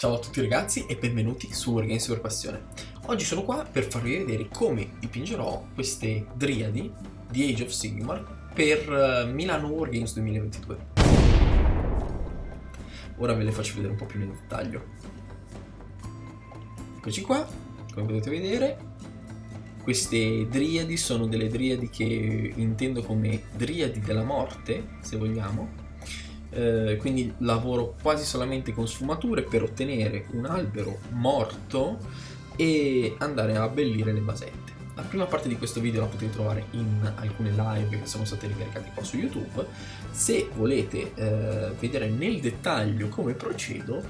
Ciao a tutti ragazzi e benvenuti su Wargames per Passione. Oggi sono qua per farvi vedere come dipingerò queste driadi di Age of Sigmar per Milano Wargames 2022. Ora ve le faccio vedere un po' più nel dettaglio. Eccoci qua, come potete vedere queste driadi sono delle driadi che intendo come driadi della morte, se vogliamo. Quindi lavoro quasi solamente con sfumature per ottenere un albero morto e andare a abbellire le basette. La prima parte di questo video la potete trovare in alcune live che sono state ricaricate qua su YouTube. Se volete vedere nel dettaglio come procedo,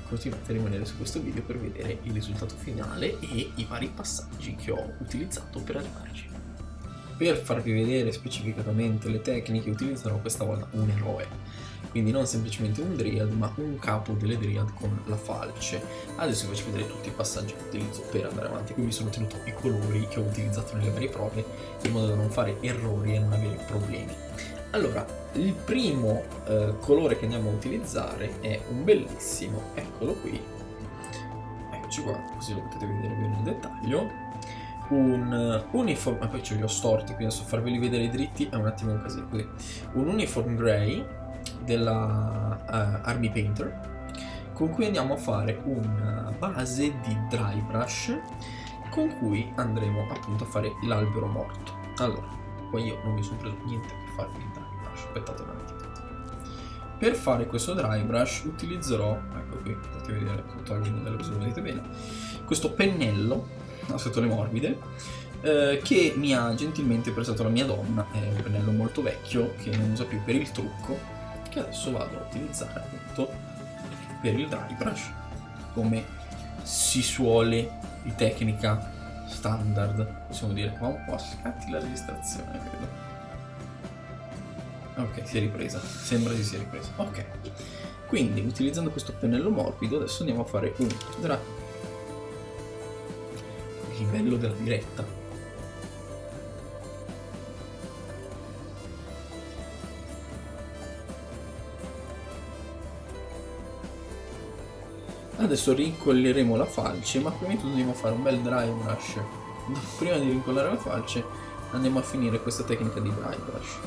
continuate a rimanere su questo video per vedere il risultato finale e i vari passaggi che ho utilizzato per arrivarci. Per farvi vedere specificatamente le tecniche utilizzerò questa volta un eroe, quindi non semplicemente un Dryad ma un capo delle Dryad con la falce. Adesso vi faccio vedere tutti i passaggi che utilizzo per andare avanti. Qui mi sono tenuto i colori che ho utilizzato nelle varie prove in modo da non fare errori e non avere problemi. Allora, il primo colore che andiamo a utilizzare è un bellissimo, eccolo qui, eccoci qua, così lo potete vedere bene nel dettaglio. Un uniform, ma poi ce li ho storti, quindi adesso farveli vedere dritti è un attimo un casino, così. Un uniform grey della Army Painter, con cui andiamo a fare una base di dry brush con cui andremo appunto a fare l'albero morto. Allora, qua io non mi sono preso niente per fare il dry brush, aspettate un attimo. Per fare questo dry brush utilizzerò, ecco qui, potete vedere tutto il modello così lo vedete bene, questo pennello a setole morbide che mi ha gentilmente prestato la mia donna. È un pennello molto vecchio che non usa più per il trucco, che adesso vado a utilizzare appunto per il dry brush come si suole di tecnica standard, possiamo dire. Ma un po' scatti la registrazione, credo. Ok, si è ripresa, sembra si sia ripresa. Ok, quindi utilizzando questo pennello morbido adesso andiamo a fare un dry. Il bello della diretta. Adesso rincolleremo la falce, ma prima di tutto andiamo a fare un bel dry brush. Prima di rincollare la falce andiamo a finire questa tecnica di dry brush.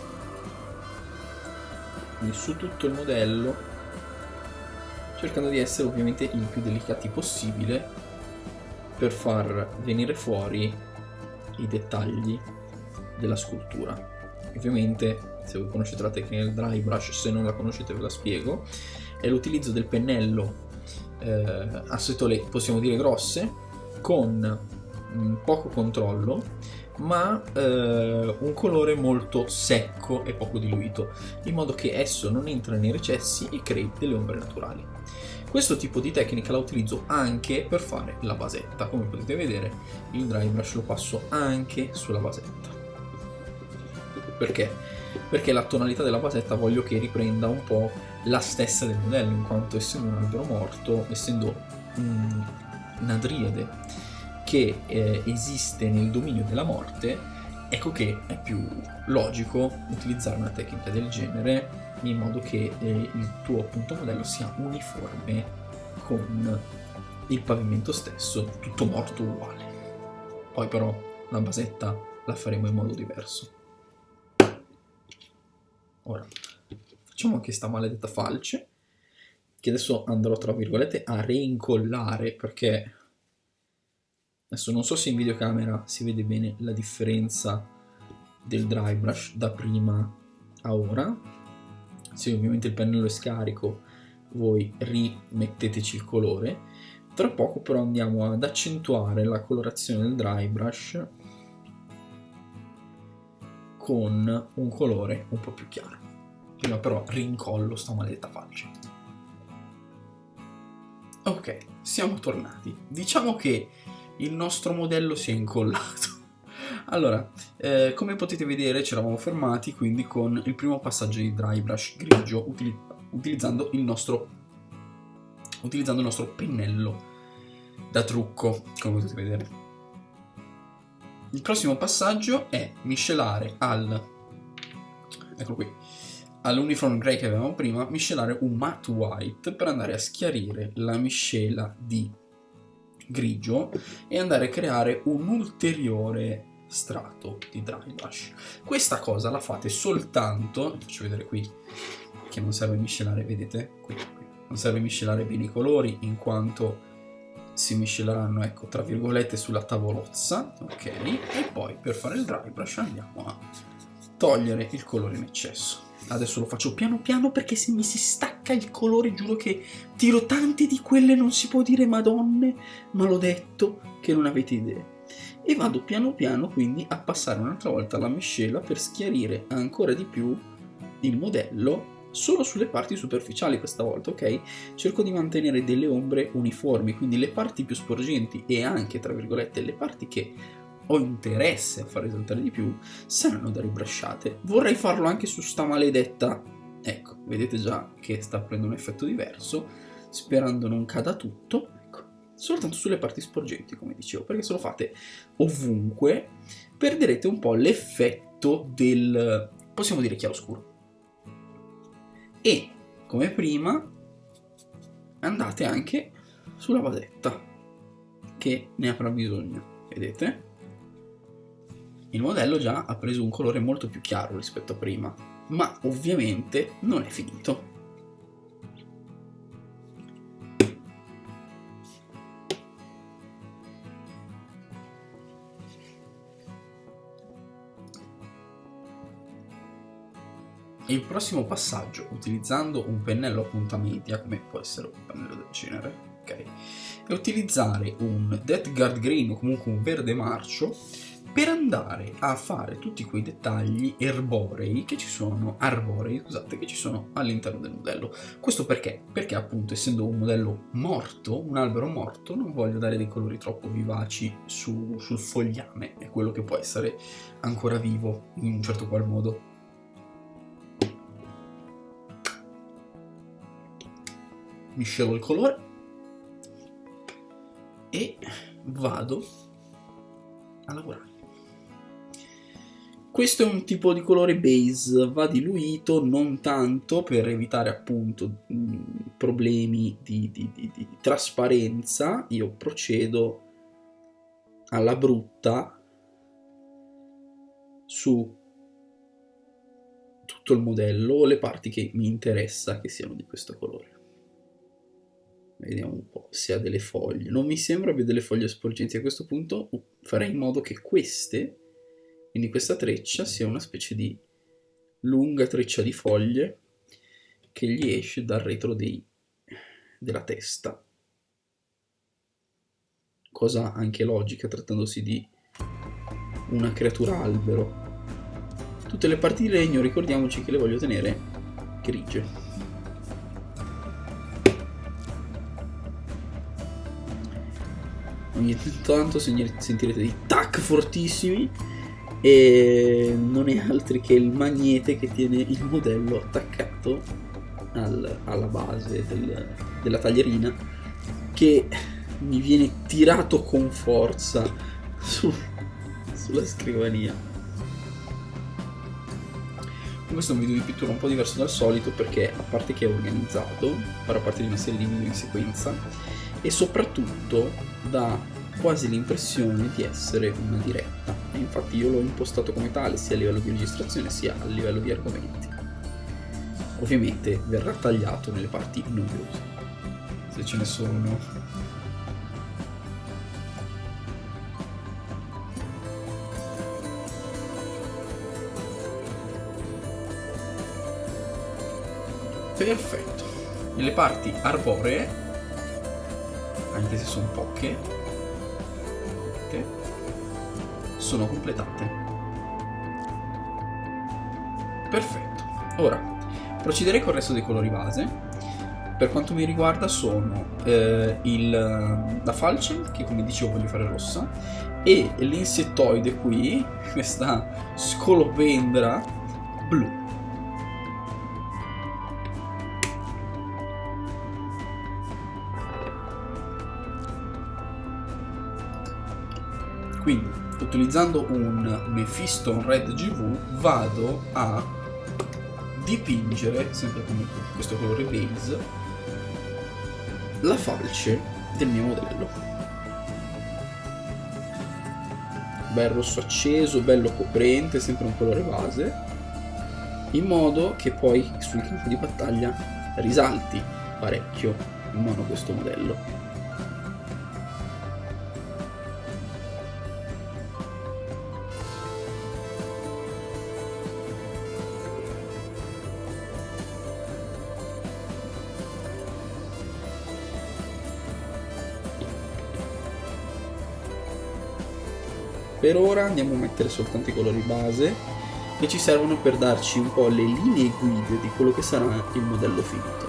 Quindi su tutto il modello, cercando di essere ovviamente il più delicati possibile per far venire fuori i dettagli della scultura. Ovviamente, se voi conoscete la tecnica del dry brush, se non la conoscete ve la spiego, è l'utilizzo del pennello a setole, possiamo dire grosse, con poco controllo, ma un colore molto secco e poco diluito, in modo che esso non entra nei recessi e crei delle ombre naturali. Questo tipo di tecnica la utilizzo anche per fare la basetta. Come potete vedere, il dry brush lo passo anche sulla basetta. Perché? Perché la tonalità della basetta voglio che riprenda un po' la stessa del modello, in quanto essendo un albero morto, essendo una driade che esiste nel dominio della morte, ecco che è più logico utilizzare una tecnica del genere in modo che il tuo appunto modello sia uniforme con il pavimento stesso, tutto morto uguale. Poi però la basetta la faremo in modo diverso. Ora facciamo anche sta maledetta falce, che adesso andrò tra virgolette a reincollare, perché adesso non so se in videocamera si vede bene la differenza del dry brush da prima a ora. Se ovviamente il pennello è scarico, voi rimetteteci il colore. Tra poco però andiamo ad accentuare la colorazione del dry brush con un colore un po' più chiaro. Prima però rincollo sta maledetta falce. Ok, siamo tornati. Diciamo che il nostro modello si è incollato. Allora, come potete vedere ci eravamo fermati quindi con il primo passaggio di dry brush grigio utilizzando il nostro pennello da trucco, come potete vedere. Il prossimo passaggio è miscelare all'uniform grey che avevamo prima, miscelare un matte white per andare a schiarire la miscela di grigio e andare a creare un ulteriore strato di dry brush. Questa cosa la fate soltanto, faccio vedere qui che non serve miscelare, vedete? Qui. Non serve miscelare bene i colori in quanto si misceleranno, ecco, tra virgolette sulla tavolozza, ok? E poi per fare il dry brush andiamo a togliere il colore in eccesso. Adesso lo faccio piano piano perché se mi si stacca il colore giuro che tiro tante di quelle, non si può dire madonne, ma l'ho detto che non avete idea. E vado piano piano quindi a passare un'altra volta la miscela per schiarire ancora di più il modello solo sulle parti superficiali questa volta, ok? Cerco di mantenere delle ombre uniformi, quindi le parti più sporgenti e anche, tra virgolette, le parti che ho interesse a far risaltare di più saranno da ribrusciate. Vorrei farlo anche su sta maledetta, ecco, vedete già che sta prendendo un effetto diverso, sperando non cada tutto, ecco, soltanto sulle parti sporgenti, come dicevo, perché se lo fate ovunque perderete un po' l'effetto del, possiamo dire, chiaroscuro. E come prima andate anche sulla basetta che ne avrà bisogno, vedete? Il modello già ha preso un colore molto più chiaro rispetto a prima, ma ovviamente non è finito. Il prossimo passaggio, utilizzando un pennello a punta media, come può essere un pennello del genere, ok, è utilizzare un Death Guard Green o comunque un verde marcio per andare a fare tutti quei dettagli arborei che ci sono all'interno del modello. Questo perché? Perché appunto, essendo un modello morto, un albero morto, non voglio dare dei colori troppo vivaci sul fogliame, è quello che può essere ancora vivo in un certo qual modo. Miscelo il colore e vado a lavorare. Questo è un tipo di colore base, va diluito non tanto per evitare appunto problemi di trasparenza. Io procedo alla brutta su tutto il modello o le parti che mi interessa che siano di questo colore. Vediamo un po' se ha delle foglie. Non mi sembra abbia delle foglie sporgenti. A questo punto farei in modo che quindi questa treccia sia una specie di lunga treccia di foglie che gli esce dal retro della testa. Cosa anche logica trattandosi di una creatura albero. Tutte le parti di legno ricordiamoci che le voglio tenere grigie. Ogni tanto sentirete dei tac fortissimi e non è altro che il magnete che tiene il modello attaccato alla base della taglierina, che mi viene tirato con forza sulla scrivania. Questo è un video di pittura un po' diverso dal solito perché, a parte che è organizzato, farà parte di una serie di video in sequenza e soprattutto dà quasi l'impressione di essere una diretta, e infatti io l'ho impostato come tale sia a livello di registrazione sia a livello di argomenti. Ovviamente verrà tagliato nelle parti noiose, se ce ne sono. Perfetto. Nelle parti arboree, anche se sono poche, sono completate. Perfetto. Ora procederei con il resto dei colori base. Per quanto mi riguarda sono la falce, che come dicevo voglio fare rossa, e l'insettoide qui, questa scolopendra blu. Quindi, utilizzando un Mephiston Red GV, vado a dipingere, sempre con questo colore base, la falce del mio modello. Bel rosso acceso, bello coprente, sempre un colore base, in modo che poi sul campo di battaglia risalti parecchio in mano questo modello. Per ora andiamo a mettere soltanto i colori base che ci servono per darci un po' le linee guida di quello che sarà il modello finito.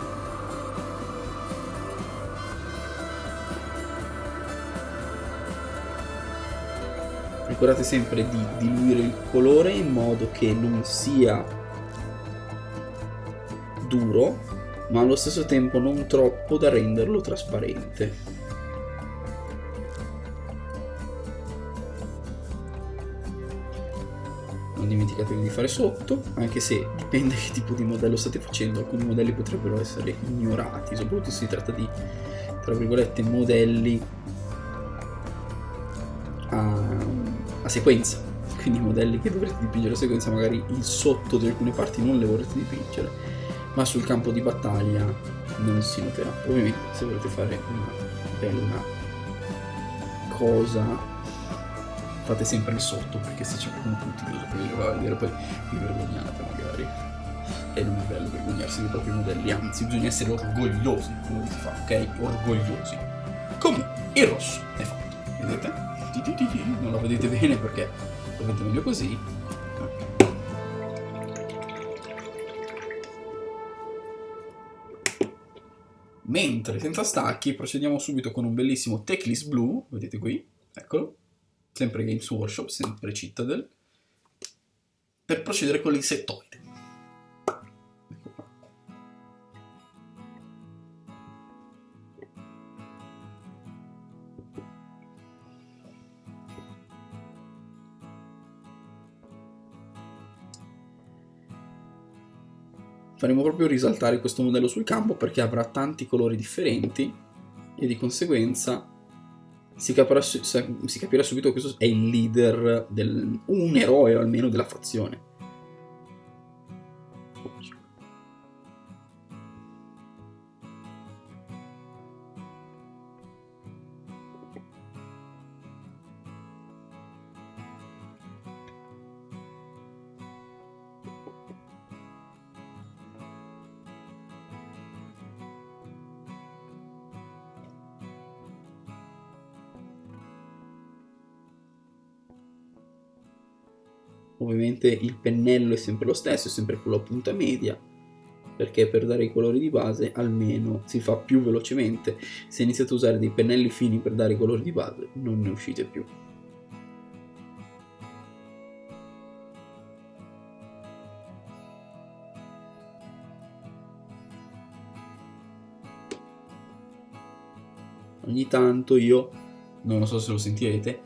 Ricordate sempre di diluire il colore in modo che non sia duro, ma allo stesso tempo non troppo da renderlo trasparente. Non dimenticatevi di fare sotto, anche se dipende che tipo di modello state facendo. Alcuni modelli potrebbero essere ignorati, soprattutto se si tratta di, tra virgolette, modelli a sequenza, quindi modelli che dovrete dipingere a sequenza, magari il sotto di alcune parti non le vorrete dipingere, ma sul campo di battaglia non si noterà. Ovviamente se volete fare una bella cosa fate sempre il sotto, perché se c'è qualcuno più utilizzo per vi va a vedere poi vi vergognate magari, e non è bello vergognarsi dei propri modelli, anzi bisogna essere orgogliosi di quello che si fa, ok? Orgogliosi. Comunque il rosso è fatto, vedete? Non lo vedete bene perché lo vedete meglio così. Mentre senza stacchi procediamo subito con un bellissimo Teclis blu, vedete qui, eccolo, sempre Games Workshop, sempre Citadel, per procedere con l'insettoide. Ecco qua. Faremo proprio risaltare questo modello sul campo perché avrà tanti colori differenti e di conseguenza si capirà subito che questo è il leader, un eroe almeno della fazione. Ovviamente il pennello è sempre lo stesso, è sempre quello a punta media, perché per dare i colori di base almeno si fa più velocemente. Se iniziate a usare dei pennelli fini per dare i colori di base non ne uscite più. Ogni tanto io, non so se lo sentirete,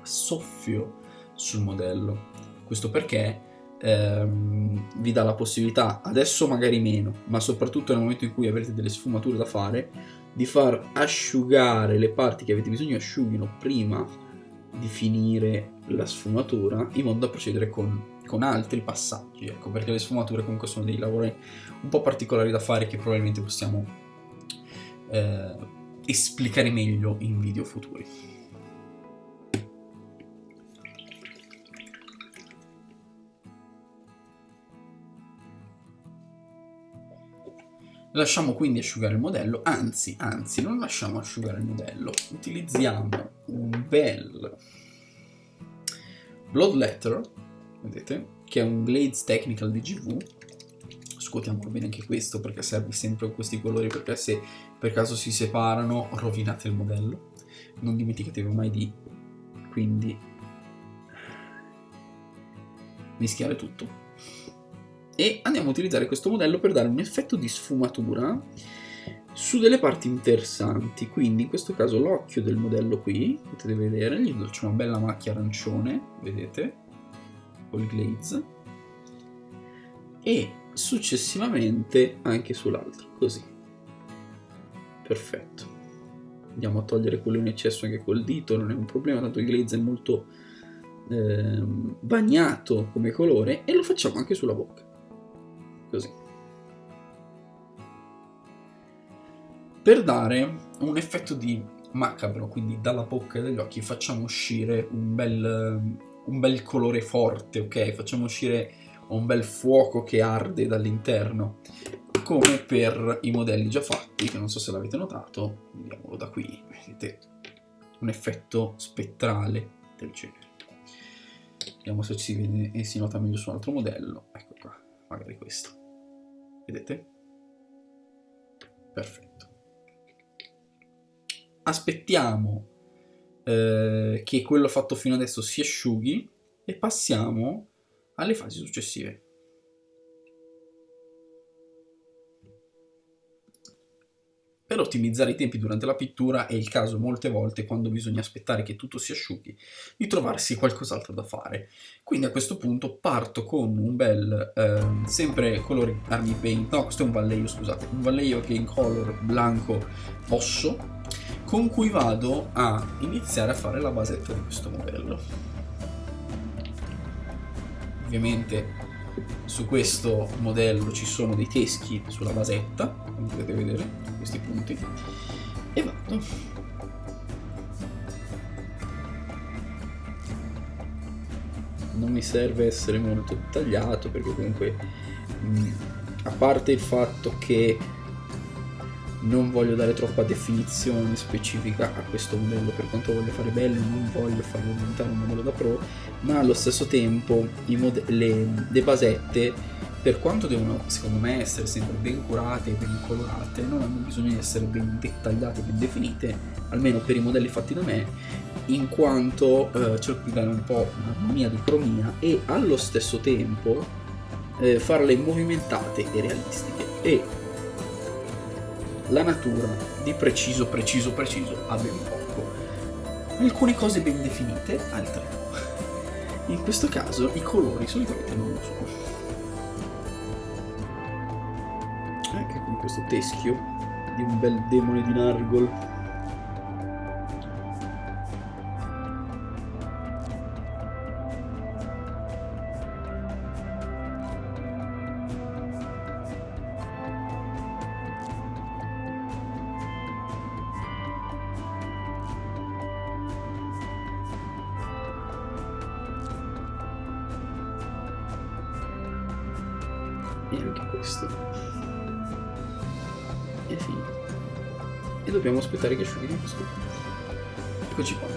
soffio sul modello. Questo perché vi dà la possibilità, adesso magari meno, ma soprattutto nel momento in cui avrete delle sfumature da fare, di far asciugare le parti che avete bisogno asciughino prima di finire la sfumatura, in modo da procedere con altri passaggi. Ecco, perché le sfumature comunque sono dei lavori un po' particolari da fare che probabilmente possiamo esplicare meglio in video futuri. Lasciamo quindi asciugare il modello, anzi, non lasciamo asciugare il modello, utilizziamo un bel Bloodletter, vedete, che è un Glades Technical DGV. Scuotiamo bene anche questo perché serve sempre con questi colori, perché se per caso si separano rovinate il modello. Non dimenticatevi mai di quindi mischiare tutto. E andiamo a utilizzare questo modello per dare un effetto di sfumatura su delle parti interessanti. Quindi in questo caso l'occhio del modello qui, potete vedere, gli faccio una bella macchia arancione, vedete, col glaze. e successivamente anche sull'altro, così. Perfetto. Andiamo a togliere quello in eccesso anche col dito, non è un problema, tanto il glaze è molto bagnato come colore, e lo facciamo anche sulla bocca, così. Per dare un effetto di macabro, quindi dalla bocca e dagli occhi facciamo uscire un bel colore forte, ok? Facciamo uscire un bel fuoco che arde dall'interno, come per i modelli già fatti, che non so se l'avete notato. Vediamolo da qui, vedete un effetto spettrale del genere. Vediamo se si vede e si nota meglio su un altro modello. Ecco qua, magari questo, vedete? Perfetto. Aspettiamo che quello fatto fino adesso si asciughi e passiamo alle fasi successive. Per ottimizzare i tempi durante la pittura è il caso molte volte, quando bisogna aspettare che tutto si asciughi, di trovarsi qualcos'altro da fare. Quindi a questo punto parto con un bel, sempre colore Army Paint, no, questo è un Vallejo, scusate, un Vallejo Game Color Blanco Osso, con cui vado a iniziare a fare la basetta di questo modello. Ovviamente su questo modello ci sono dei teschi sulla basetta, come potete vedere, questi punti, e vado. Non mi serve essere molto dettagliato, perché comunque, a parte il fatto che non voglio dare troppa definizione specifica a questo modello, per quanto voglio fare bello, non voglio farlo diventare un modello da pro, ma allo stesso tempo le basette, per quanto devono secondo me essere sempre ben curate e ben colorate, non hanno bisogno di essere ben dettagliate, ben definite, almeno per i modelli fatti da me, in quanto cerco di dare un po' un'armonia di cromia e allo stesso tempo farle movimentate e realistiche. E la natura di preciso ha ben poco. Alcune cose ben definite, altre no. In questo caso i colori solitamente non lo sono. Anche con questo teschio di un bel demone di Nargol. E anche questo è finito, e dobbiamo aspettare che asciughi questo. Eccoci qua.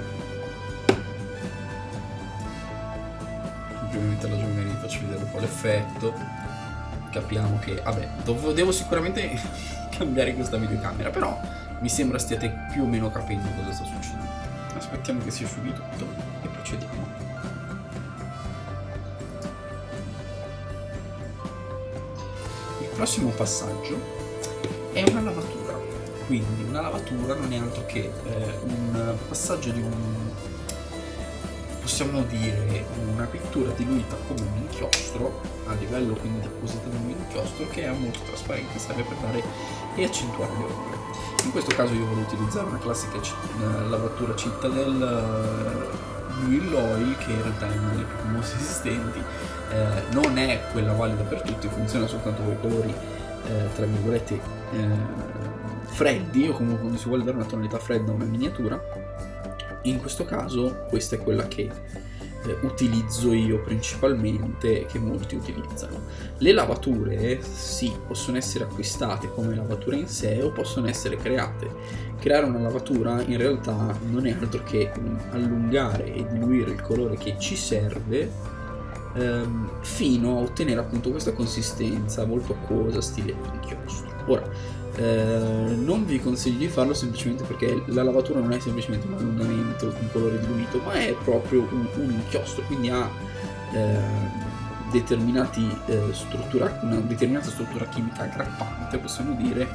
Ovviamente alla giornata vi faccio vedere un po' l'effetto. Capiamo che vabbè, devo sicuramente cambiare questa videocamera, però mi sembra stiate più o meno capendo cosa sta succedendo. Aspettiamo che si asciughi tutto e procediamo. Il prossimo passaggio è una lavatura. Quindi una lavatura non è altro che un passaggio di possiamo dire una pittura diluita come un inchiostro, a livello quindi di appositamente un inchiostro, che è molto trasparente, serve per dare e accentuare le ombre. In questo caso io volevo utilizzare una classica lavatura Citadel Blue Oil, che in realtà è una delle più famose esistenti. Non è quella valida per tutti, funziona soltanto con i colori tra virgolette freddi, o comunque quando si vuole dare una tonalità fredda a una miniatura. In questo caso questa è quella che utilizzo io principalmente, che molti utilizzano. Le lavature sì, possono essere acquistate come lavature in sé o possono essere create. Creare una lavatura in realtà non è altro che allungare e diluire il colore che ci serve fino a ottenere appunto questa consistenza molto acquosa, stile inchiostro. Ora non vi consiglio di farlo semplicemente perché la lavatura non è semplicemente un allungamento di colore diluito, ma è proprio un inchiostro, quindi ha determinati una determinata struttura chimica aggrappante, possiamo dire,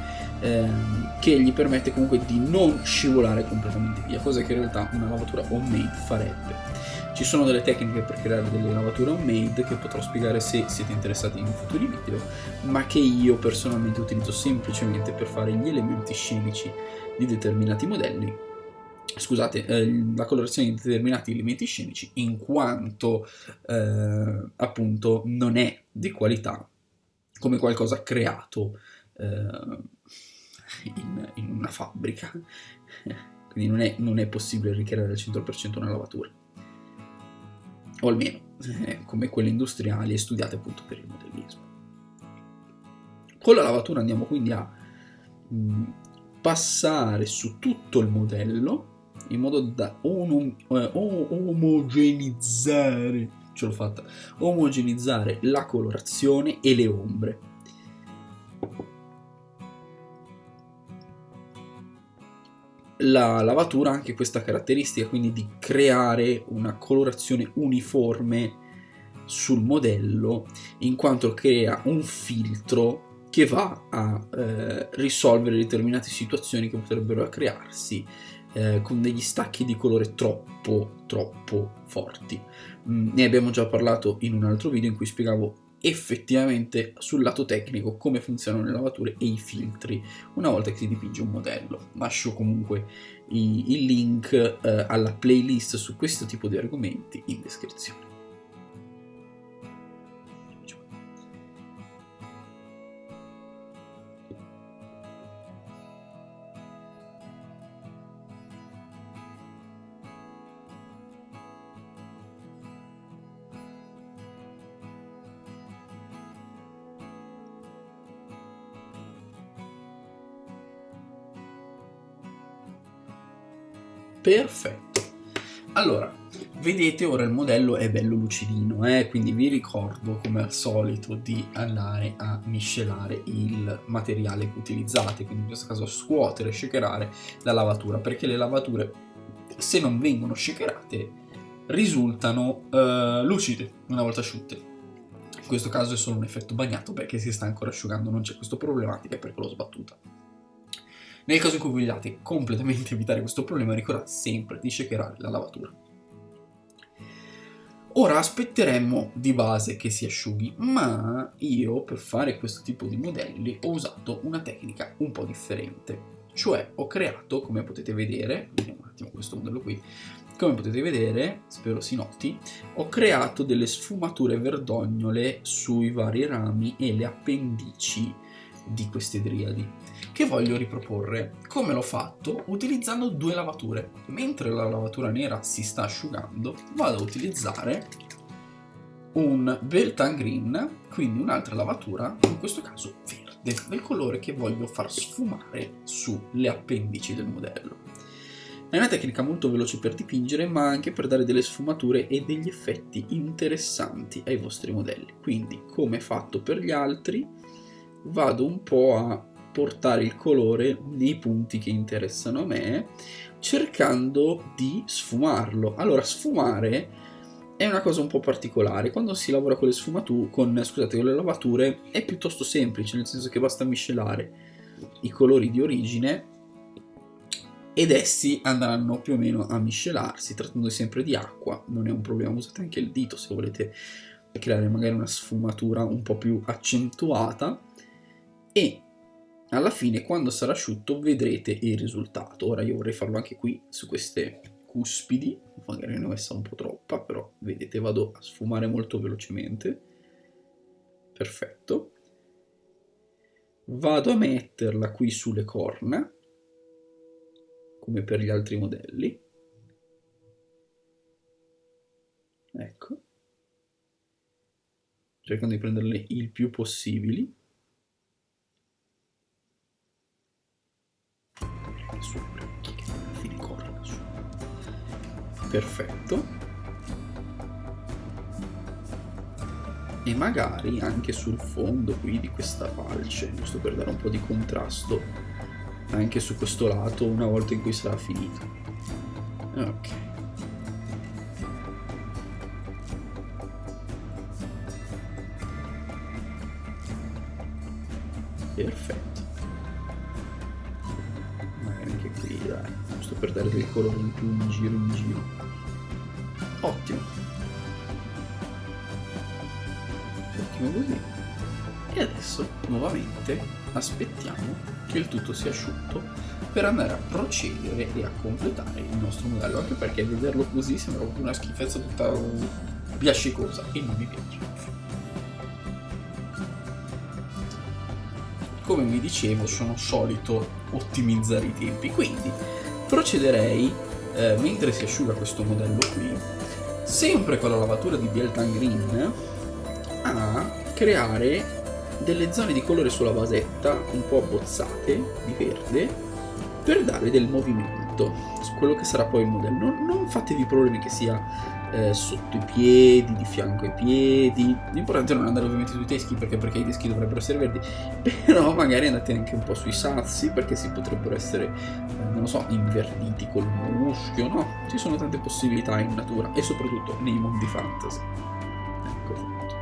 che gli permette comunque di non scivolare completamente via, cosa che in realtà una lavatura homemade farebbe. Ci sono delle tecniche per creare delle lavature homemade che potrò spiegare se siete interessati in futuri video, ma che io personalmente utilizzo semplicemente per fare gli elementi scenici di determinati modelli. Scusate, la colorazione di determinati elementi scenici, in quanto appunto non è di qualità come qualcosa creato in una fabbrica, quindi non è possibile ricreare al 100% una lavatura, o almeno come quelle industriali e studiate appunto per il modellismo. Con la lavatura andiamo quindi a passare su tutto il modello in modo da omogenizzare la colorazione e le ombre. La lavatura ha anche questa caratteristica, quindi di creare una colorazione uniforme sul modello, in quanto crea un filtro che va a risolvere determinate situazioni che potrebbero crearsi con degli stacchi di colore troppo forti. Ne abbiamo già parlato in un altro video in cui spiegavo effettivamente sul lato tecnico come funzionano le lavature e i filtri una volta che si dipinge un modello. Lascio comunque il link alla playlist su questo tipo di argomenti in descrizione. Perfetto. Allora, vedete ora il modello è bello lucidino, quindi vi ricordo come al solito di andare a miscelare il materiale che utilizzate, quindi in questo caso scuotere e shakerare la lavatura, perché le lavature, se non vengono shakerate, risultano lucide una volta asciutte. In questo caso è solo un effetto bagnato perché si sta ancora asciugando, non c'è questa problematica perché l'ho sbattuta. Nel caso in cui vogliate completamente evitare questo problema, ricordate sempre di shakerare la lavatura. Ora aspetteremmo di base che si asciughi, ma io per fare questo tipo di modelli ho usato una tecnica un po' differente. Cioè ho creato, come potete vedere, vediamo un attimo questo modello qui, come potete vedere, spero si noti, ho creato delle sfumature verdognole sui vari rami e le appendici di queste driadi, che voglio riproporre. Come l'ho fatto? Utilizzando due lavature. Mentre la lavatura nera si sta asciugando, vado a utilizzare un Beltane Green, quindi un'altra lavatura, in questo caso verde, del colore che voglio far sfumare sulle appendici del modello. È una tecnica molto veloce per dipingere, ma anche per dare delle sfumature e degli effetti interessanti ai vostri modelli. Quindi, come fatto per gli altri, vado un po' a portare il colore nei punti che interessano a me, cercando di sfumarlo. Allora, sfumare è una cosa un po' particolare. Quando si lavora con le sfumature, con le lavature, è piuttosto semplice, nel senso che basta miscelare i colori di origine ed essi andranno più o meno a miscelarsi, trattando sempre di acqua. Non è un problema, usate anche il dito se volete creare magari una sfumatura un po' più accentuata, e alla fine, quando sarà asciutto, vedrete il risultato. Ora io vorrei farlo anche qui su queste cuspidi, magari ne ho messa un po' troppa, però vedete, vado a sfumare molto velocemente. Perfetto. Vado a metterla qui sulle corna, come per gli altri modelli. Ecco. Cercando di prenderle il più possibili. Su, fine corna, su. Perfetto. E magari anche sul fondo qui di questa falce, giusto per dare un po' di contrasto anche su questo lato una volta in cui sarà finito. Ok. Perfetto. Magari anche qui, dai, giusto per dare del colore in più in giro. Ottimo. Ottimo così. E adesso nuovamente aspettiamo che il tutto sia asciutto per andare a procedere e a completare il nostro modello, anche perché vederlo così sembra proprio una schifezza tutta biascicosa e non mi piace. Come vi dicevo, sono solito ottimizzare i tempi, quindi procederei, mentre si asciuga questo modello qui, sempre con la lavatura di Biel-Tan Green, a creare delle zone di colore sulla basetta un po' abbozzate di verde per dare del movimento su quello che sarà poi il modello. Non fatevi problemi che sia sotto i piedi, di fianco ai piedi. L'importante è non andare ovviamente sui teschi, perché i teschi dovrebbero essere verdi, però magari andate anche un po' sui sassi, perché si potrebbero essere non lo so, inverditi col muschio, no? Ci sono tante possibilità in natura e soprattutto nei mondi fantasy. Ecco fatto.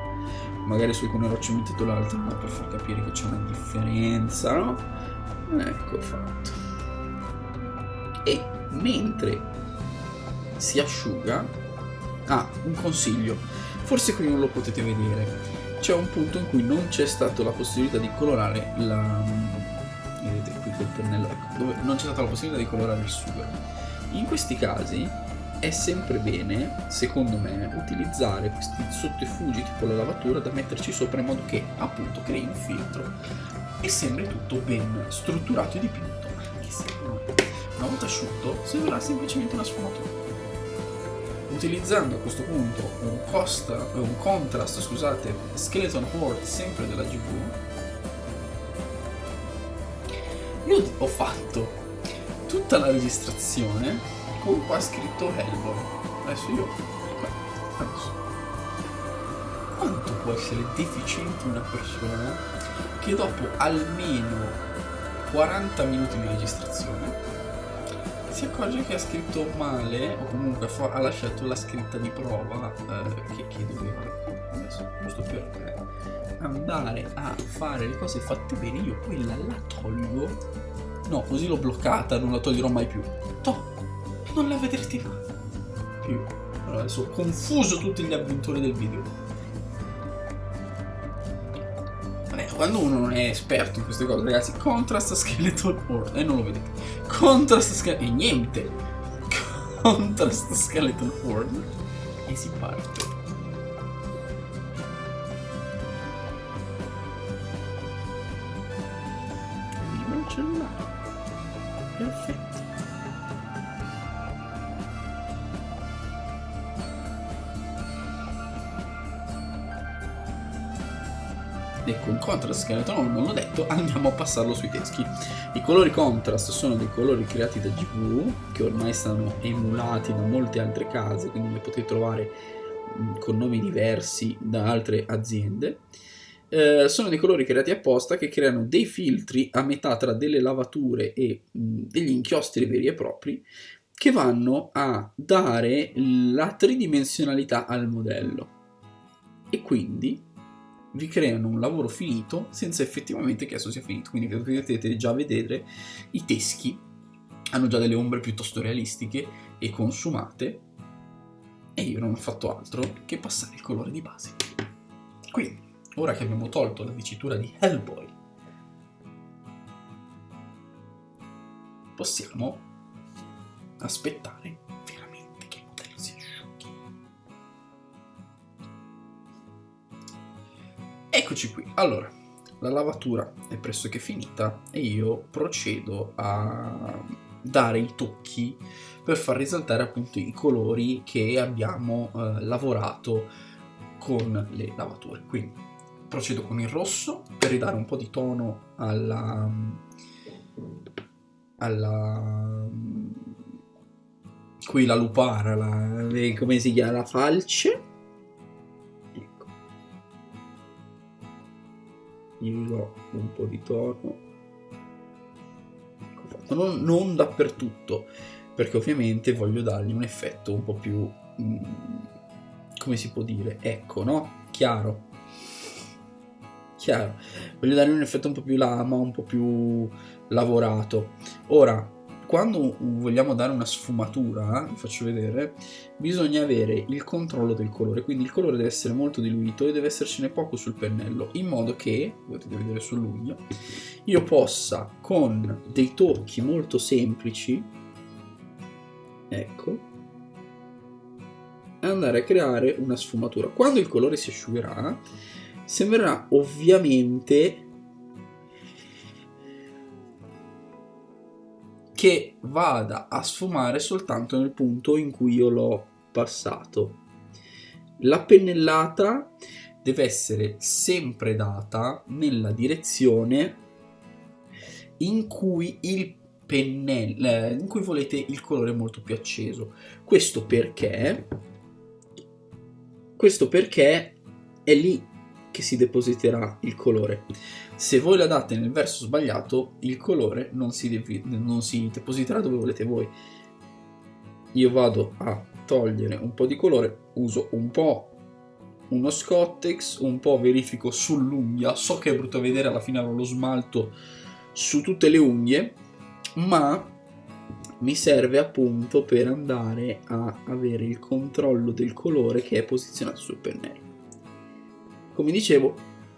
Magari su alcune rocce ho mettito l'altro, ma per far capire che c'è una differenza, no? Ecco fatto. E mentre si asciuga, un consiglio, forse qui non lo potete vedere, c'è un punto in cui non c'è stata la possibilità di colorare vedete qui col pennello, ecco, dove non c'è stata la possibilità di colorare il sughero. In questi casi è sempre bene, secondo me, utilizzare questi sotterfugi tipo la lavatura da metterci sopra, in modo che appunto crei un filtro e sembri tutto ben strutturato e dipinto, anche se una volta asciutto sembrerà semplicemente una sfumatura. Utilizzando a questo punto un contrast, Skeleton Horde, sempre della GV, io ho fatto tutta la registrazione con qua scritto Hellboy. Adesso quanto può essere deficiente una persona che dopo almeno 40 minuti di registrazione si accorge che ha scritto male, o comunque ha lasciato la scritta di prova che doveva, adesso giusto per andare a fare le cose fatte bene. Io quella la tolgo, no, così l'ho bloccata, non la toglierò mai più, non la vedrete mai più. Allora, adesso ho confuso tutti gli avventori del video. Quando uno non è esperto in queste cose, ragazzi, contrast Skeleton Horde, e non lo vedete, contrast Skeleton, e niente, contrast Skeleton Horde, e si parte. Viva il cellulare, perfetto. Ecco, il contrast Skeleton non l'ho detto, andiamo a passarlo sui teschi. I colori contrast sono dei colori creati da GV, che ormai stanno emulati da molte altre case, quindi li potete trovare con nomi diversi da altre aziende. Sono dei colori creati apposta, che creano dei filtri a metà tra delle lavature e degli inchiostri veri e propri, che vanno a dare la tridimensionalità al modello, e quindi vi creano un lavoro finito senza effettivamente che esso sia finito. Quindi potete già vedere i teschi hanno già delle ombre piuttosto realistiche e consumate, e io non ho fatto altro che passare il colore di base. Quindi, ora che abbiamo tolto la dicitura di Hellboy, possiamo aspettare veramente che il modello si asciughi. Eccoci qui. Allora, la lavatura è pressoché finita e io procedo a dare i tocchi per far risaltare appunto i colori che abbiamo lavorato con le lavature. Quindi procedo con il rosso per ridare un po' di tono alla qui la lupara, come si chiama, la falce. Ecco, gli do un po' di tono, ecco fatto. Non dappertutto, perché ovviamente voglio dargli un effetto un po' più come si può dire, ecco, no? Chiaro, chiaro. Voglio dare un effetto un po' più lama, un po' più lavorato. Ora, quando vogliamo dare una sfumatura, vi faccio vedere, bisogna avere il controllo del colore, quindi il colore deve essere molto diluito e deve essercene poco sul pennello, in modo che, potete vedere sull'unghia, io possa con dei tocchi molto semplici, ecco, andare a creare una sfumatura. Quando il colore si asciugherà, sembrerà ovviamente che vada a sfumare soltanto nel punto in cui io l'ho passato. La pennellata deve essere sempre data nella direzione in cui il pennello, in cui volete il colore molto più acceso. Questo perché è lì che si depositerà il colore. Se voi la date nel verso sbagliato, il colore non si depositerà dove volete voi. Io vado a togliere un po' di colore, uso un po' uno Scottex, un po' verifico sull'unghia. So che è brutto vedere, alla fine avrò lo smalto su tutte le unghie, ma mi serve appunto per andare a avere il controllo del colore che è posizionato sul pennello. Come dicevo,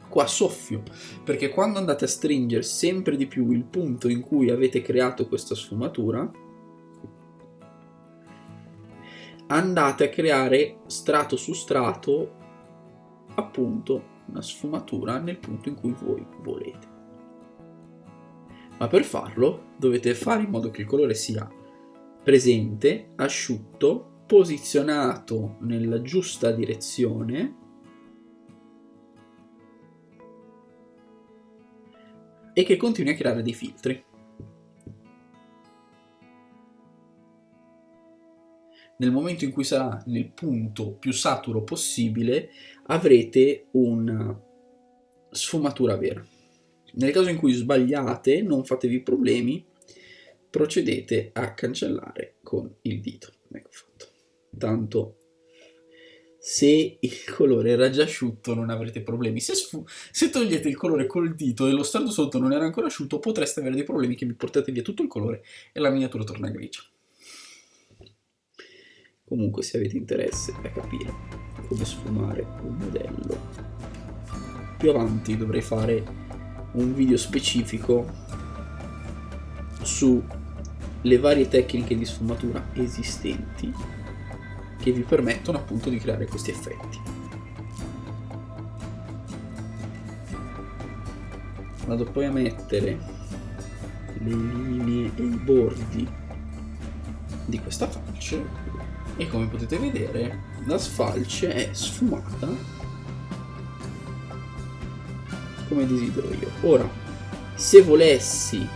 qua soffio, perché quando andate a stringere sempre di più il punto in cui avete creato questa sfumatura, andate a creare strato su strato appunto una sfumatura nel punto in cui voi volete. Ma per farlo dovete fare in modo che il colore sia presente, asciutto, posizionato nella giusta direzione e che continui a creare dei filtri. Nel momento in cui sarà nel punto più saturo possibile, avrete una sfumatura vera. Nel caso in cui sbagliate, non fatevi problemi, procedete a cancellare con il dito. Ecco fatto. Tanto se il colore era già asciutto non avrete problemi. Se togliete il colore col dito e lo strato sotto non era ancora asciutto, potreste avere dei problemi che vi portate via tutto il colore e la miniatura torna grigia. Comunque, se avete interesse a capire come sfumare un modello, più avanti dovrei fare un video specifico sulle varie tecniche di sfumatura esistenti che vi permettono appunto di creare questi effetti. Vado poi a mettere le linee e i bordi di questa falce e come potete vedere la sfalce è sfumata come desidero io. Ora, se volessi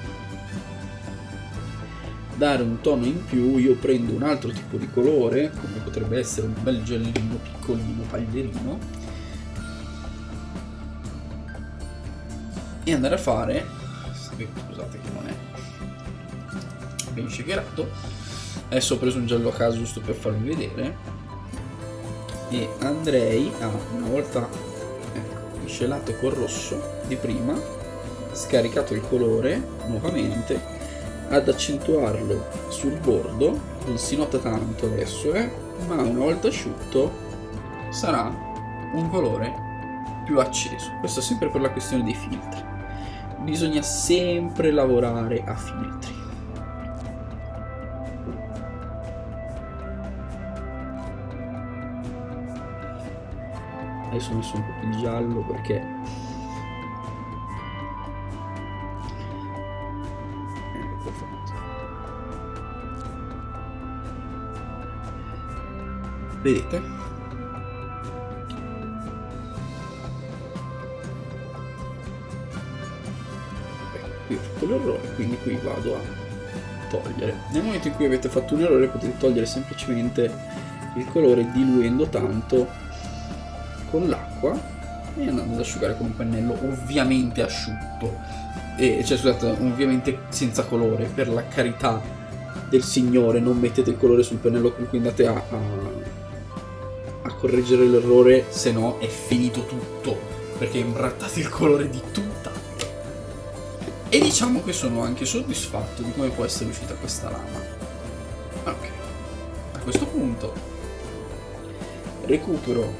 dare un tono in più, io prendo un altro tipo di colore, come potrebbe essere un bel giallino piccolino, paglierino, e andare a fare, scusate che non è ben shakerato, adesso ho preso un giallo a caso giusto per farvi vedere, e andrei a, una volta miscelato col rosso di prima, scaricato il colore nuovamente, ad accentuarlo sul bordo. Non si nota tanto adesso, ma una volta asciutto sarà un colore più acceso. Questo sempre per la questione dei filtri. Bisogna sempre lavorare a filtri. Adesso ho messo un po' più di giallo perché ecco fatto. Vedete? Qui ho fatto l'errore, quindi qui vado a togliere. Nel momento in cui avete fatto un errore potete togliere semplicemente il colore diluendo tanto con l'acqua e andando ad asciugare con un pennello ovviamente asciutto, ovviamente senza colore, per la carità del Signore. Non mettete il colore sul pennello con cui andate a correggere l'errore, se no è finito tutto. perché imbrattate il colore di tutta. E diciamo che sono anche soddisfatto di come può essere uscita questa lama. Ok, a questo punto recupero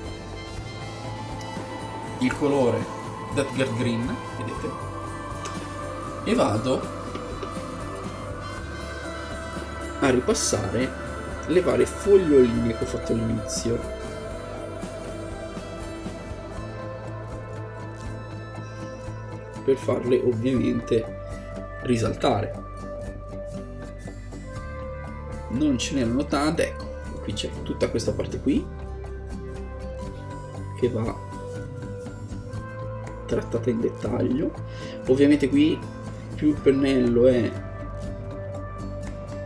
il colore Deathguard Green, vedete, e vado a ripassare le varie foglioline che ho fatto all'inizio. Per farle ovviamente risaltare. Non ce n'erano tante, ecco, qui c'è tutta questa parte qui che va trattata in dettaglio. Ovviamente qui più il pennello è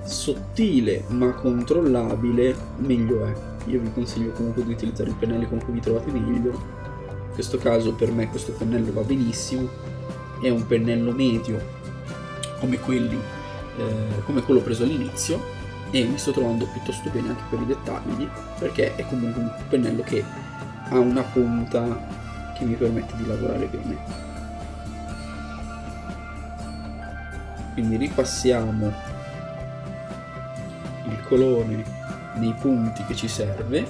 sottile ma controllabile, meglio è. Io vi consiglio comunque di utilizzare i pennelli con cui vi trovate meglio. In questo caso per me questo pennello va benissimo, è un pennello medio come quello preso all'inizio, e mi sto trovando piuttosto bene anche per i dettagli, perché è comunque un pennello che ha una punta che mi permette di lavorare bene. Quindi ripassiamo il colore nei punti che ci serve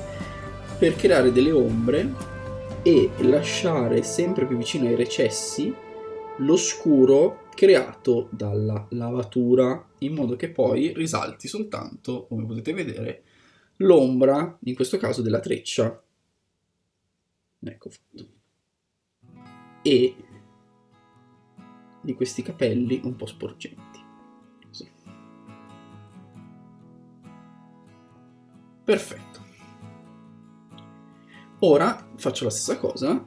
per creare delle ombre e lasciare sempre più vicino ai recessi l'oscuro creato dalla lavatura, in modo che poi risalti soltanto, come potete vedere, l'ombra, in questo caso della treccia. Ecco fatto. E di questi capelli un po' sporgenti. Così. Perfetto. Ora faccio la stessa cosa,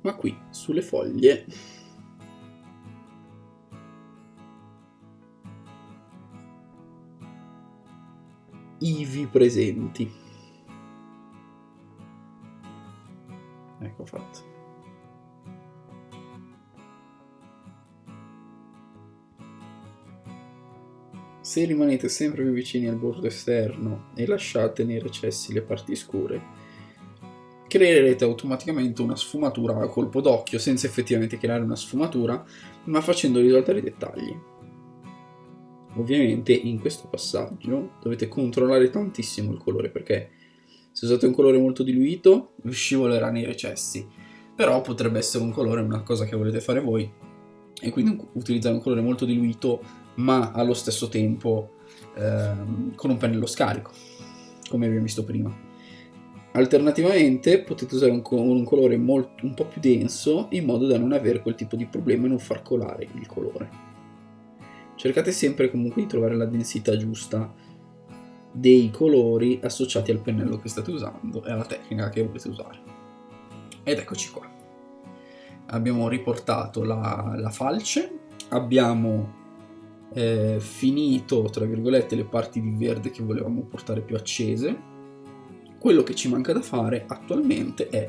ma qui sulle foglie ivi presenti. Ecco fatto. Se rimanete sempre più vicini al bordo esterno e lasciate nei recessi le parti scure, creerete automaticamente una sfumatura a colpo d'occhio, senza effettivamente creare una sfumatura, ma facendo risaltare i dettagli. Ovviamente in questo passaggio dovete controllare tantissimo il colore, perché se usate un colore molto diluito vi scivolerà nei recessi, però potrebbe essere un colore, una cosa che volete fare voi, e quindi utilizzare un colore molto diluito ma allo stesso tempo con un pennello scarico, come abbiamo visto prima. Alternativamente potete usare un colore un po' più denso, in modo da non avere quel tipo di problema e non far colare il colore. Cercate sempre comunque di trovare la densità giusta dei colori associati al pennello che state usando e alla tecnica che volete usare. Ed eccoci qua. Abbiamo riportato la falce, abbiamo finito, tra virgolette, le parti di verde che volevamo portare più accese. Quello che ci manca da fare attualmente è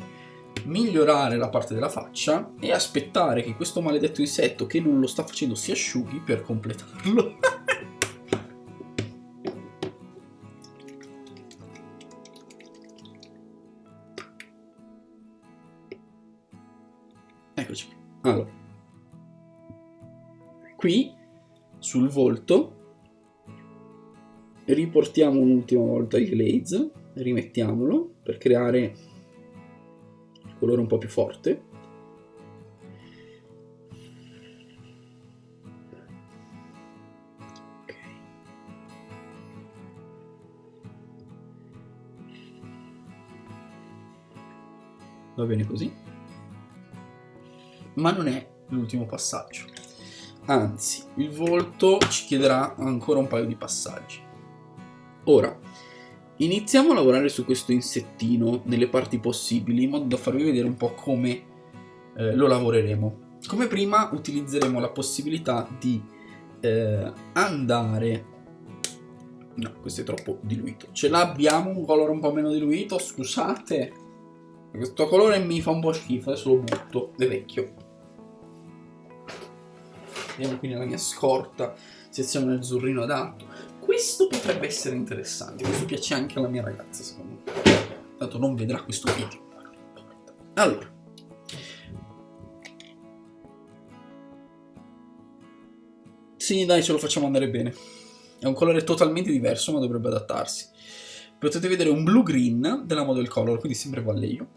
migliorare la parte della faccia e aspettare che questo maledetto insetto che non lo sta facendo si asciughi per completarlo. Eccoci qui. Allora, qui sul volto riportiamo un'ultima volta il glaze, rimettiamolo per creare il colore un po' più forte. Ok. Va bene così, ma non è l'ultimo passaggio, anzi il volto ci chiederà ancora un paio di passaggi. Ora iniziamo a lavorare su questo insettino nelle parti possibili, in modo da farvi vedere un po' come lo lavoreremo. Come prima utilizzeremo la possibilità di andare... No, questo è troppo diluito. Ce l'abbiamo un colore un po' meno diluito, scusate. Questo colore mi fa un po' schifo, adesso lo butto, è vecchio. Andiamo qui nella mia scorta, sezione nell'azzurrino adatto. Questo potrebbe essere interessante, questo piace anche alla mia ragazza, secondo me. Tanto non vedrà questo video. Allora, Sì, dai, ce lo facciamo andare bene. È un colore totalmente diverso, ma dovrebbe adattarsi. Potete vedere un blue-green della Model Color, quindi sempre Vallejo.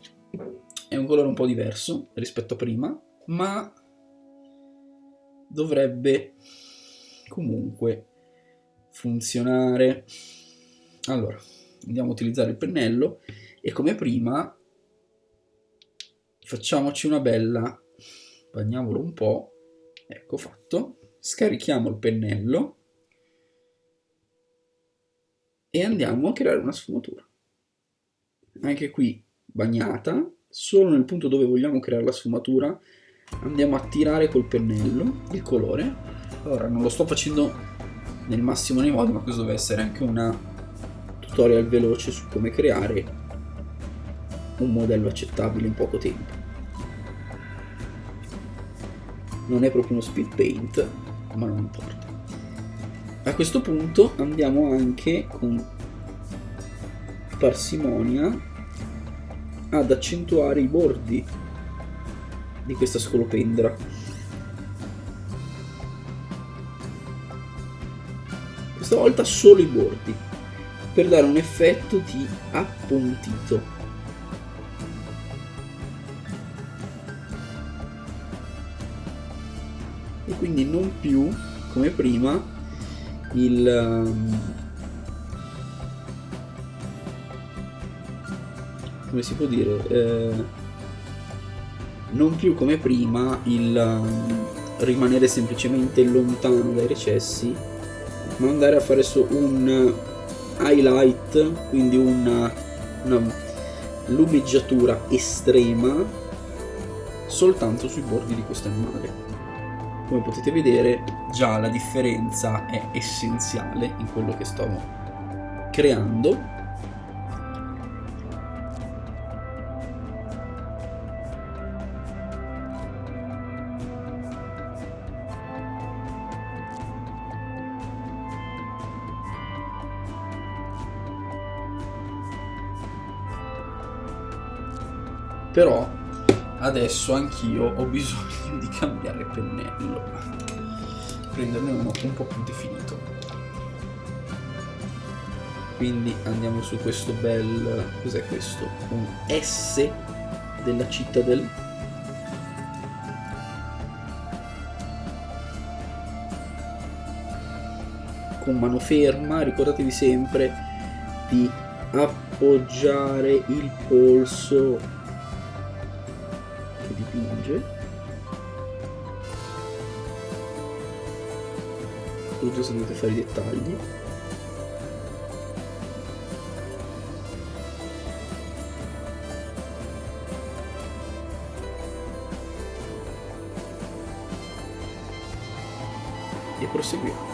È un colore un po' diverso rispetto a prima, ma dovrebbe comunque funzionare. Allora, andiamo a utilizzare il pennello e come prima facciamoci una bella, bagniamolo un po', ecco fatto, scarichiamo il pennello e andiamo a creare una sfumatura. Anche qui bagnata, solo nel punto dove vogliamo creare la sfumatura andiamo a tirare col pennello il colore. Ora non lo sto facendo nel massimo dei modi, ma questo deve essere anche una tutorial veloce su come creare un modello accettabile in poco tempo. Non è proprio uno speed paint, ma non importa. A questo punto andiamo anche con parsimonia ad accentuare i bordi di questa scolopendra. Questa volta solo i bordi, per dare un effetto di appuntito. E quindi non più, come prima, come si può dire, non più come prima il rimanere semplicemente lontano dai recessi, ma andare a fare un highlight, quindi una lumeggiatura estrema soltanto sui bordi di questo animale. Come potete vedere, già la differenza è essenziale in quello che sto creando. Però adesso anch'io ho bisogno di cambiare pennello, prenderne uno un po' più definito. Quindi andiamo su questo bel, cos'è questo? Un S della Citadel. Con mano ferma, ricordatevi sempre di appoggiare il polso dipinge, soprattutto se dovete fare i dettagli. E proseguiamo.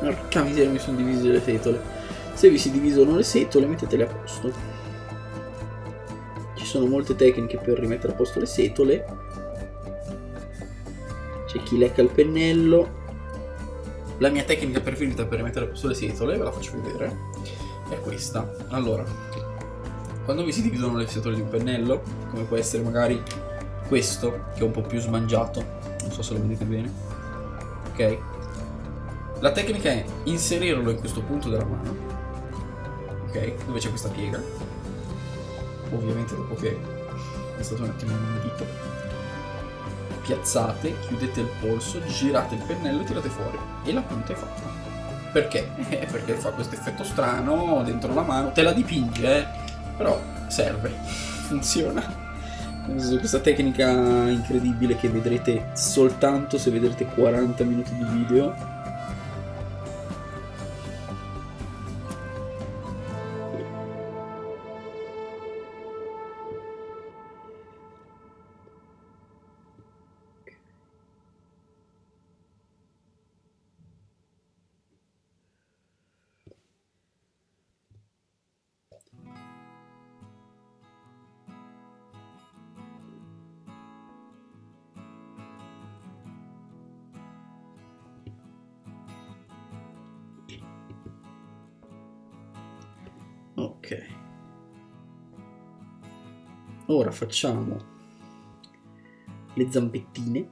Porca miseria, mi sono divise le setole. Se vi si dividono le setole, mettetele a posto. Ci sono molte tecniche per rimettere a posto le setole. C'è chi lecca il pennello. La mia tecnica preferita per rimettere a posto le setole, ve la faccio vedere, è questa. Allora, quando vi si dividono le setole di un pennello, come può essere magari questo, che è un po' più smangiato, non so se lo vedete bene, ok? La tecnica è inserirlo in questo punto della mano, ok? Dove c'è questa piega. Ovviamente dopo che è stato un attimo inumidito. Piazzate, chiudete il polso, girate il pennello e tirate fuori. E la punta è fatta. Perché? Perché fa questo effetto strano dentro la mano. Te la dipinge, però serve. Funziona. Questa tecnica incredibile che vedrete soltanto se vedrete 40 minuti di video. Ok. Ora facciamo le zampettine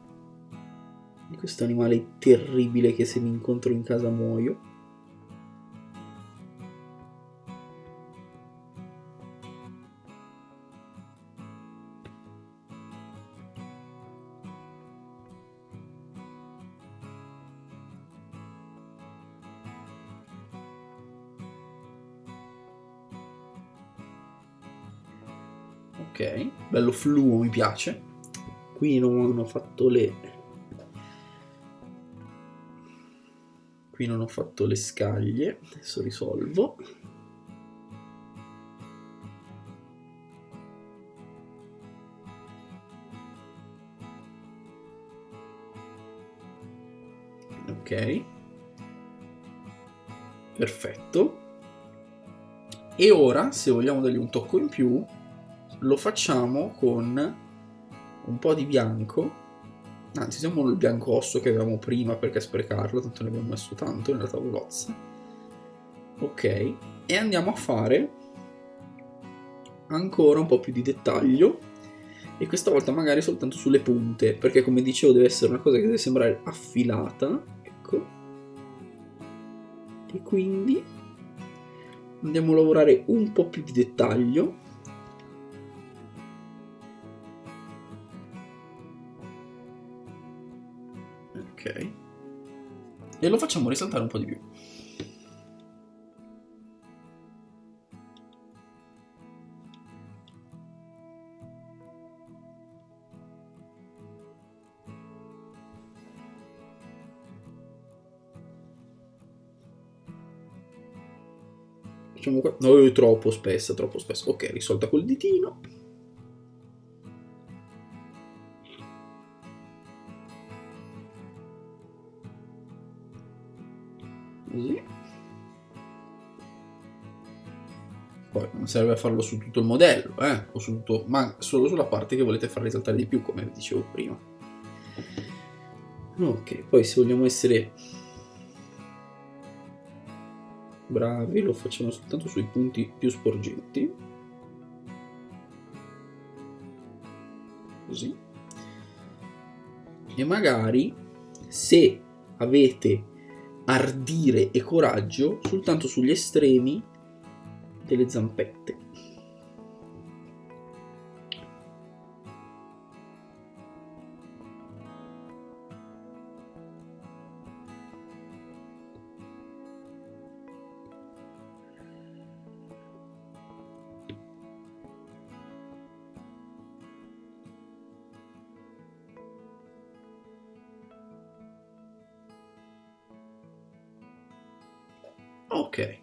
di questo animale terribile che se mi incontro in casa muoio. Ok, bello fluo, mi piace. Qui non ho fatto le scaglie, adesso risolvo. Ok, perfetto. E ora, se vogliamo dargli un tocco in più, lo facciamo con un po' di bianco. Anzi, usiamo il bianco osso che avevamo prima, perché sprecarlo, tanto ne abbiamo messo tanto nella tavolozza. Ok, e andiamo a fare ancora un po' più di dettaglio, e questa volta magari soltanto sulle punte, perché come dicevo deve essere una cosa che deve sembrare affilata. Ecco, e quindi andiamo a lavorare un po' più di dettaglio. Ok, e lo facciamo risaltare un po' di più. Facciamo qua. No, è troppo spessa, troppo spessa. Ok, risolta col ditino. Così. Poi non serve a farlo su tutto il modello, o su tutto, ma solo sulla parte che volete far risaltare di più, come vi dicevo prima. Ok, poi se vogliamo essere bravi lo facciamo soltanto sui punti più sporgenti. Così. E magari, se avete ardire e coraggio, soltanto sugli estremi delle zampette. Ok.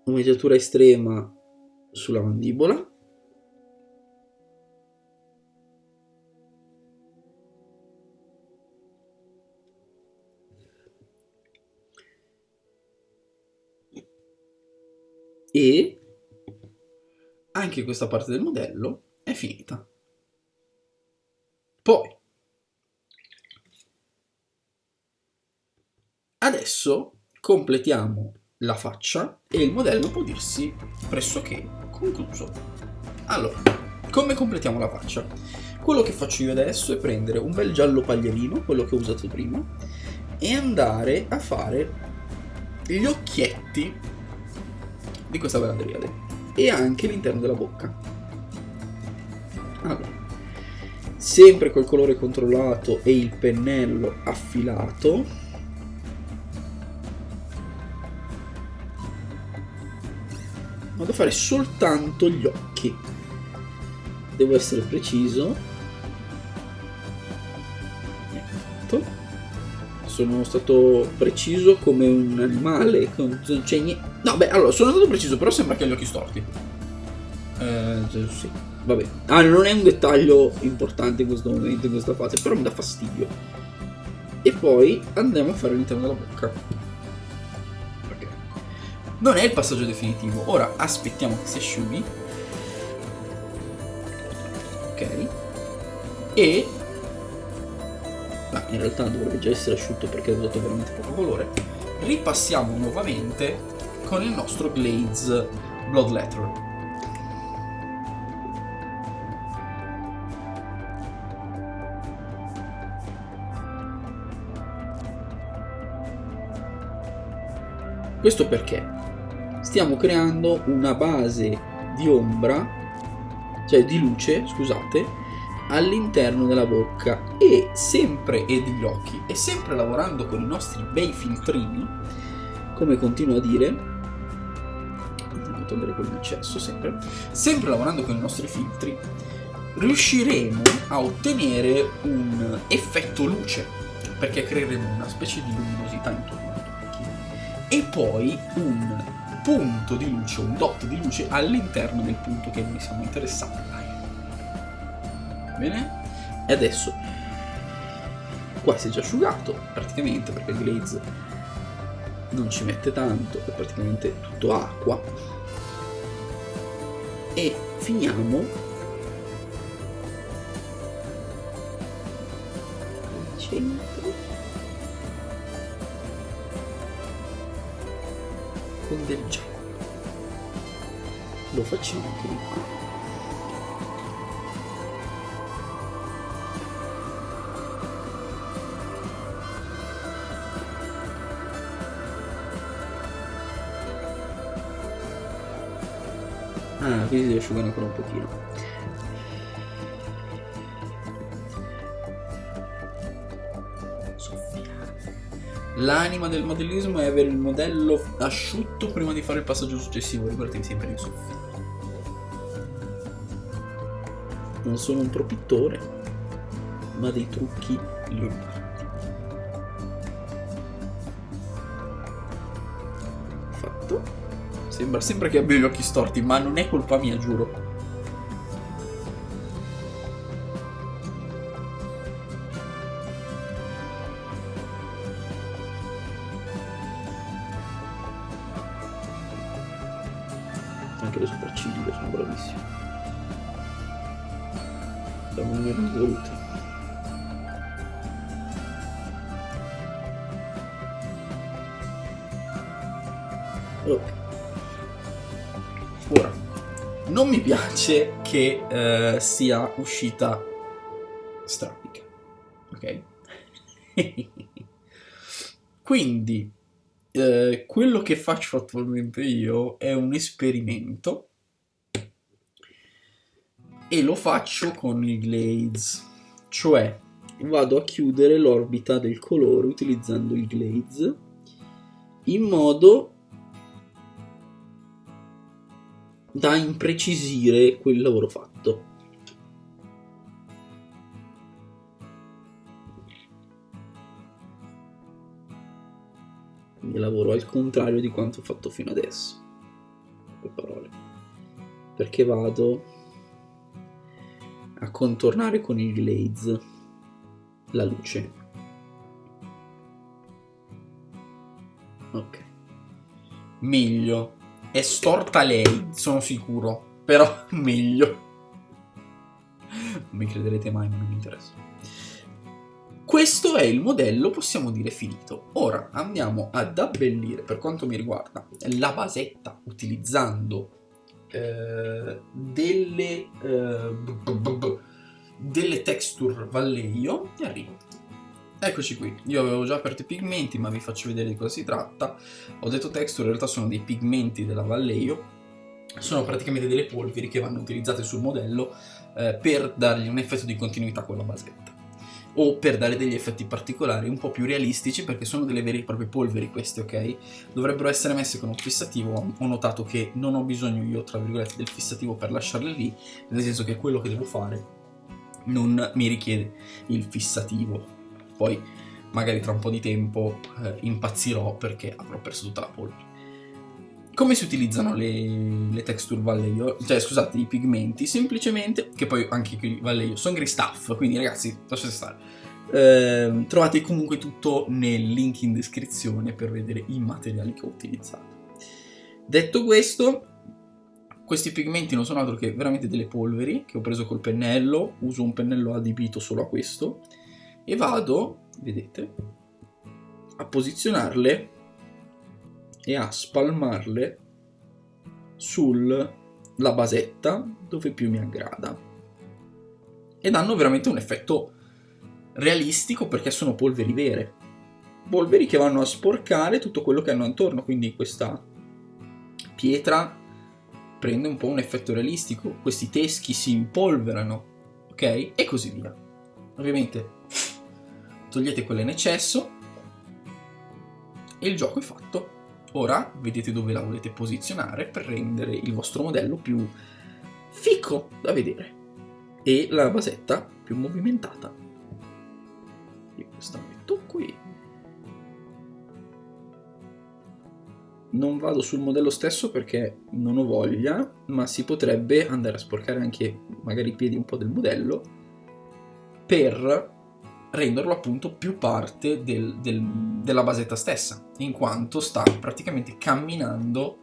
Umeggiatura estrema sulla mandibola. E anche questa parte del modello è finita. Poi adesso completiamo la faccia e il modello può dirsi pressoché concluso. Allora, come completiamo la faccia? Quello che faccio io adesso è prendere un bel giallo pagliarino, quello che ho usato prima, e andare a fare gli occhietti di questa bella driade e anche l'interno della bocca. Allora, sempre col colore controllato e il pennello affilato, vado a fare soltanto gli occhi. Devo essere preciso. Ecco. Sono stato preciso come un animale. Non c'è niente. No, beh, allora sono stato preciso, però sembra che ha gli occhi storti. Sì, vabbè. Ah, non è un dettaglio importante in questo momento, in questa fase, però mi dà fastidio. E poi andiamo a fare all'interno della bocca. Ok. Non è il passaggio definitivo. Ora aspettiamo che si asciughi. Ok. E in realtà dovrebbe già essere asciutto perché ho usato veramente poco colore. ripassiamo nuovamente con il nostro Glaze Bloodletter. Questo perché stiamo creando una base di ombra, cioè di luce, scusate, all'interno della bocca e degli occhi, e sempre lavorando con i nostri bei filtrini, come continuo a dire, andiamo a togliere quell'eccesso, sempre lavorando con i nostri filtri, riusciremo a ottenere un effetto luce, perché creeremo una specie di luminosità intorno agli occhi e poi un punto di luce, un dot di luce all'interno del punto che noi siamo interessati. Bene? E adesso qua si è già asciugato praticamente, perché il glaze non ci mette tanto, è praticamente tutto acqua, e finiamo al centro con del giallo. Lo facciamo anche di qua. Ah, quindi devi asciugare ancora un pochino. L'anima del modellismo è avere il modello asciutto prima di fare il passaggio successivo, ricordatevi sempre di soffiare. Non sono un pro pittore, ma dei trucchi li ho imparati. Fatto. Sembra sempre che abbia gli occhi storti, ma non è colpa mia, giuro. Anche le sopracciglia sono bravissime. Non mi erano volute. Ok. Ora, non mi piace che sia uscita strapica, ok? Quindi quello che faccio attualmente io è un esperimento e lo faccio con il glaze, cioè vado a chiudere l'orbita del colore utilizzando il glaze in modo da imprecisire quel lavoro fatto. Quindi lavoro al contrario di quanto ho fatto fino adesso, con parole, perché vado a contornare con il glaze la luce. Ok, meglio. È storta lei, sono sicuro, però meglio. Non mi crederete mai, ma non mi interessa. Questo è il modello, possiamo dire, finito. Ora andiamo ad abbellire, per quanto mi riguarda, la basetta utilizzando delle texture Vallejo e arrivo. Eccoci qui, io avevo già aperto i pigmenti, ma vi faccio vedere di cosa si tratta. Ho detto texture, in realtà sono dei pigmenti della Vallejo, sono praticamente delle polveri che vanno utilizzate sul modello per dargli un effetto di continuità con la basetta, o per dare degli effetti particolari un po' più realistici, perché sono delle vere e proprie polveri queste, ok? Dovrebbero essere messe con un fissativo. Ho notato che non ho bisogno io, tra virgolette, del fissativo per lasciarle lì, nel senso che quello che devo fare non mi richiede il fissativo. Poi magari tra un po' di tempo impazzirò perché avrò perso tutta la polvere. Come si utilizzano le texture Vallejo? Cioè, scusate, i pigmenti? Semplicemente, che poi anche qui Vallejo sono grey stuff, quindi ragazzi, lasciate stare. Trovate comunque tutto nel link in descrizione per vedere i materiali che ho utilizzato. Detto questo, questi pigmenti non sono altro che veramente delle polveri che ho preso col pennello. Uso un pennello adibito solo a questo e vado, vedete, a posizionarle e a spalmarle sulla basetta dove più mi aggrada, ed hanno veramente un effetto realistico perché sono polveri vere, polveri che vanno a sporcare tutto quello che hanno intorno, quindi questa pietra prende un po' un effetto realistico, questi teschi si impolverano, ok? E così via. Ovviamente togliete quello in eccesso e il gioco è fatto. Ora vedete dove la volete posizionare per rendere il vostro modello più fico da vedere e la basetta più movimentata. Io questa metto qui. Non vado sul modello stesso perché non ho voglia, ma si potrebbe andare a sporcare anche magari i piedi un po' del modello per renderlo appunto più parte della basetta stessa, in quanto sta praticamente camminando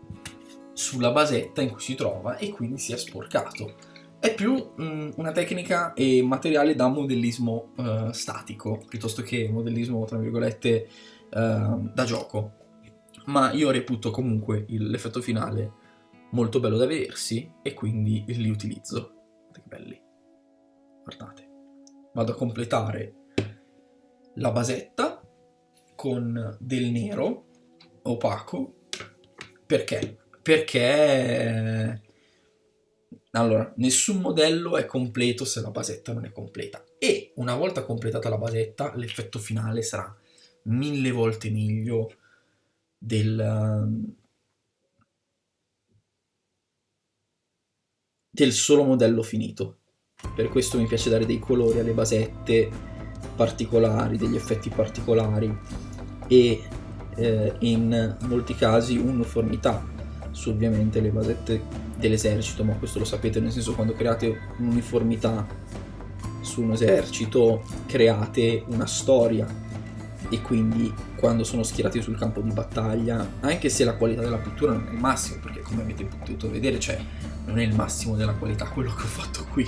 sulla basetta in cui si trova e quindi si è sporcato. È più una tecnica e materiale da modellismo statico piuttosto che modellismo tra virgolette da gioco, ma io reputo comunque l'effetto finale molto bello da vedersi e quindi li utilizzo. Che belli, guardate, vado a completare la basetta con del nero opaco. Perché? Perché allora, nessun modello è completo se la basetta non è completa, e una volta completata la basetta l'effetto finale sarà 1000 volte meglio del solo modello finito. Per questo mi piace dare dei colori alle basette particolari, degli effetti particolari e in molti casi uniformità su ovviamente le basette dell'esercito, ma questo lo sapete, nel senso, quando create un'uniformità su un esercito create una storia, e quindi quando sono schierati sul campo di battaglia, anche se la qualità della pittura non è il massimo, perché come avete potuto vedere, cioè non è il massimo della qualità quello che ho fatto qui,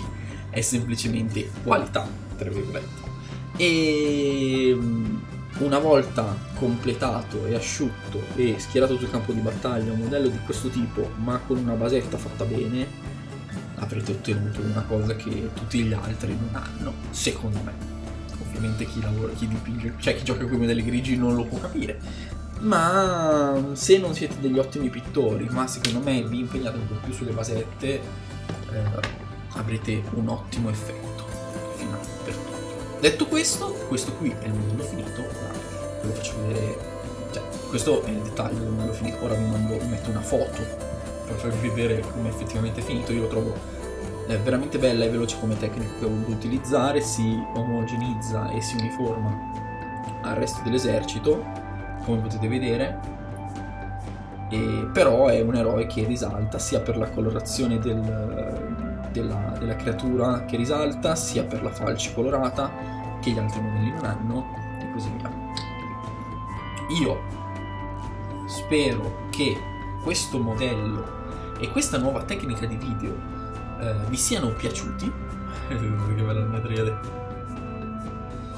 è semplicemente qualità tra virgolette. E una volta completato e asciutto e schierato sul campo di battaglia un modello di questo tipo, ma con una basetta fatta bene, avrete ottenuto una cosa che tutti gli altri non hanno, secondo me. Ovviamente chi lavora, chi dipinge, cioè chi gioca con i modelli grigi non lo può capire, ma se non siete degli ottimi pittori, ma secondo me vi impegnate un po' più sulle basette, avrete un ottimo effetto finale per tutto. Detto questo qui è il modello finito. Ora ve lo faccio vedere, cioè questo è il dettaglio del modello finito. Ora vi metto una foto per farvi vedere come effettivamente è finito. Io lo trovo veramente bella e veloce come tecnica che ho voluto utilizzare, si omogenizza e si uniforma al resto dell'esercito, come potete vedere, e però è un eroe che risalta sia per la colorazione della creatura che risalta, sia per la falce colorata che gli altri modelli non hanno, e così via. Io spero che questo modello e questa nuova tecnica di video vi siano piaciuti. Che bella la mia triade.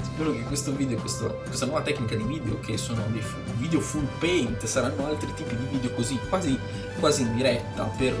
Spero che questo video, questa nuova tecnica di video, che sono dei video full paint, saranno altri tipi di video così quasi in diretta, per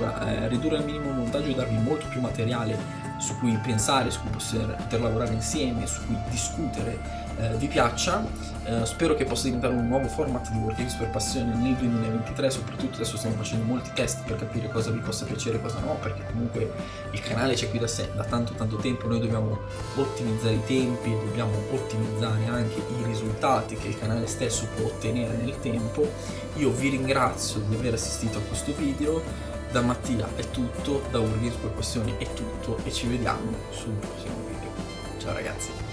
ridurre al minimo il montaggio e darvi molto più materiale su cui pensare, su cui poter lavorare insieme, su cui discutere, vi piaccia. Spero che possa diventare un nuovo format di Wargames per passione nel 2023, soprattutto adesso stiamo facendo molti test per capire cosa vi possa piacere e cosa no, perché comunque il canale c'è qui da tanto tempo, noi dobbiamo ottimizzare i tempi, dobbiamo ottimizzare anche i risultati che il canale stesso può ottenere nel tempo. Io vi ringrazio di aver assistito a questo video. Da Mattia è tutto, da Wargames per passione è tutto, e ci vediamo sul prossimo video. Ciao ragazzi.